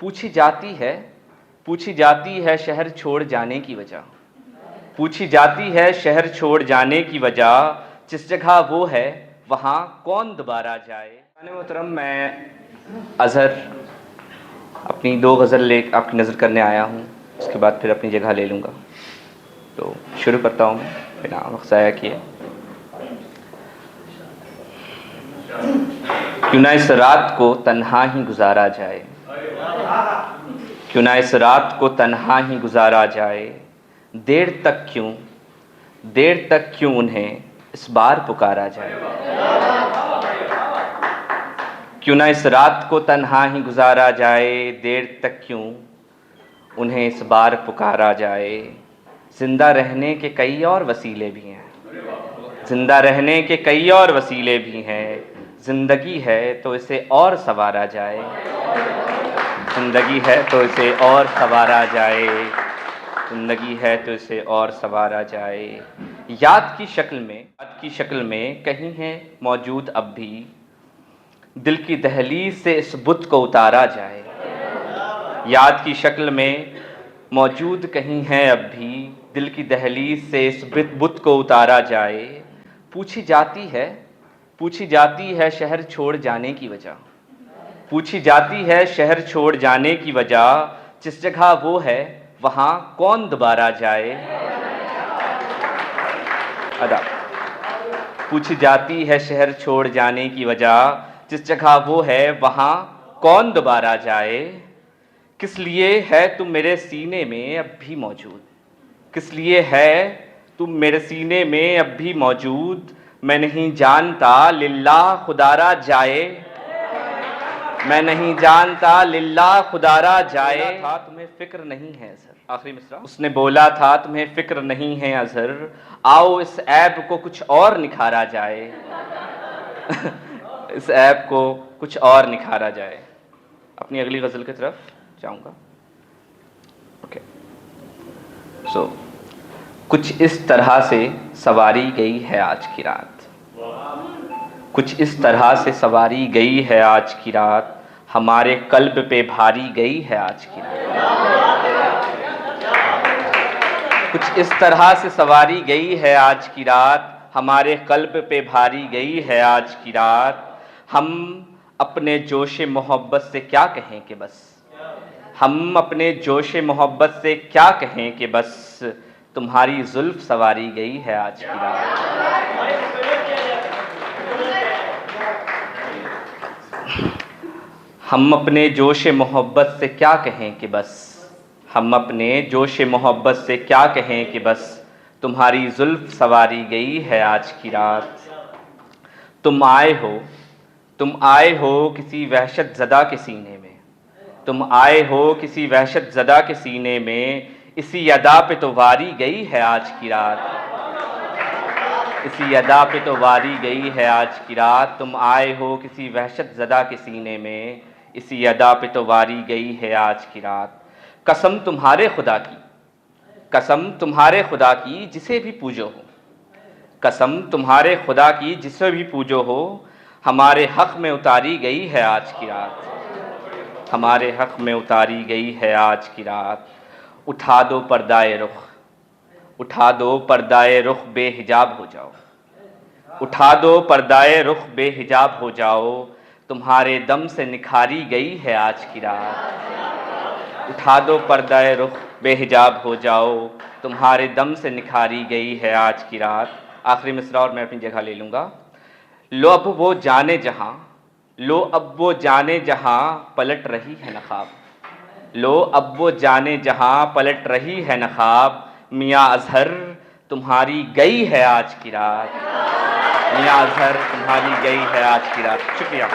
पूछी जाती है शहर छोड़ जाने की वजह। पूछी जाती है शहर छोड़ जाने की वजह, जिस जगह वो है वहाँ कौन दोबारा जाए। मोहतरम, मैं अज़हर अपनी 2 गज़ल ले आपकी नज़र करने आया हूँ, उसके बाद फिर अपनी जगह ले लूँगा। तो शुरू करता हूँ मैं बिना वक्त ज़ाया किए। क्यों ना इस रात को तन्हा ही गुजारा जाए, क्यों ना इस रात को तन्हा ही गुजारा जाए। देर तक क्यों उन्हें इस बार पुकारा जाए। क्यों ना इस रात को तन्हा ही गुजारा जाए, देर तक क्यों उन्हें इस बार पुकारा जाए। जिंदा रहने के कई और वसीले भी हैं, जिंदा रहने के कई और वसीले भी हैं। ज़िंदगी है तो इसे और संवारा जाए, ज़िंदगी है तो इसे और संवारा जाए, ज़िंदगी है तो इसे और संवारा जाए। याद की शक्ल में कहीं है मौजूद अब भी, दिल की दहलीज से इस बुत को उतारा जाए। याद की शक्ल में मौजूद कहीं है अब भी, दिल की दहलीज से इस बुत को उतारा जाए। पूछी जाती है शहर छोड़ जाने की वजह। पूछी जाती है शहर छोड़ जाने की वजह, जिस जगह वो है वहाँ कौन दोबारा जाए। अदा पूछी जाती है शहर छोड़ जाने की वजह, जिस जगह वो है वहाँ कौन दोबारा जाए। किस लिए है तुम मेरे सीने में अब भी मौजूद, किस लिए है तुम मेरे सीने में अब भी मौजूद। मैं नहीं जानता लिल्लाह खुदारा जाए, मैं नहीं जानता लिल्लाह खुदारा जाए। था तुम्हें फिक्र नहीं है अज़हर, आखिरी मिसरा। उसने बोला था तुम्हें फिक्र नहीं है अज़हर, आओ इस ऐब को कुछ और निखारा जाए। इस ऐब को कुछ और निखारा जाए। अपनी अगली गज़ल की तरफ जाऊंगा। ओके, सो कुछ इस तरह से सवारी गई है आज की रात, कुछ इस तरह से सवारी गई है आज की रात, हमारे कल्ब पे भारी गई है आज की रात। कुछ इस तरह से सवारी गई है आज की रात, हमारे कल्ब पे भारी गई है आज की रात। हम अपने जोशे मोहब्बत से क्या कहें कि बस, हम अपने जोशे मोहब्बत से क्या कहें कि बस, तुम्हारी जुल्फ सवारी गई है आज की रात। हम अपने जोशे मोहब्बत से क्या कहें कि बस, हम अपने जोशे मोहब्बत से क्या कहें कि बस, तुम्हारी जुल्फ सवारी गई है आज की रात। तुम आए हो किसी वहशत ज़दा के सीने में, तुम आए हो किसी वहशत ज़दा के सीने में, इसी अदा पे तो वारी गई है आज की रात, इसी अदा पे तो वारी गई है आज की रात। तुम आए हो किसी वहशत ज़दा के सीने में, इसी अदा पे तो वारी गई है आज की रात। कसम तुम्हारे खुदा की, कसम तुम्हारे खुदा की जिसे भी पूजो हो, कसम तुम्हारे खुदा की जिसे भी पूजो हो, हमारे हक़ में उतारी गई है आज की रात, हमारे हक़ में उतारी गई है आज की रात। उठा दो पर्दाए रुख, उठा दो पर्दाए रुख, बेहिजाब हो जाओ, उठा दो पर्दाए रुख, बेहिजाब हो जाओ, तुम्हारे दम से निखारी गई है आज की रात। उठा दो पर्दाए रुख, बेहिजाब हो जाओ, तुम्हारे दम से निखारी गई है आज की रात। आखिरी मिसरा और मैं अपनी जगह ले लूँगा। लो अब वो जाने जहाँ, लो अब वो जाने जहाँ पलट रही है नक़ाब, लो अब वो जाने जहाँ पलट रही है नक़ाब। मियाँ अज़हर तुम्हारी गई है आज की रात, मियाँ अज़हर तुम्हारी गई है आज की रात। शुक्रिया।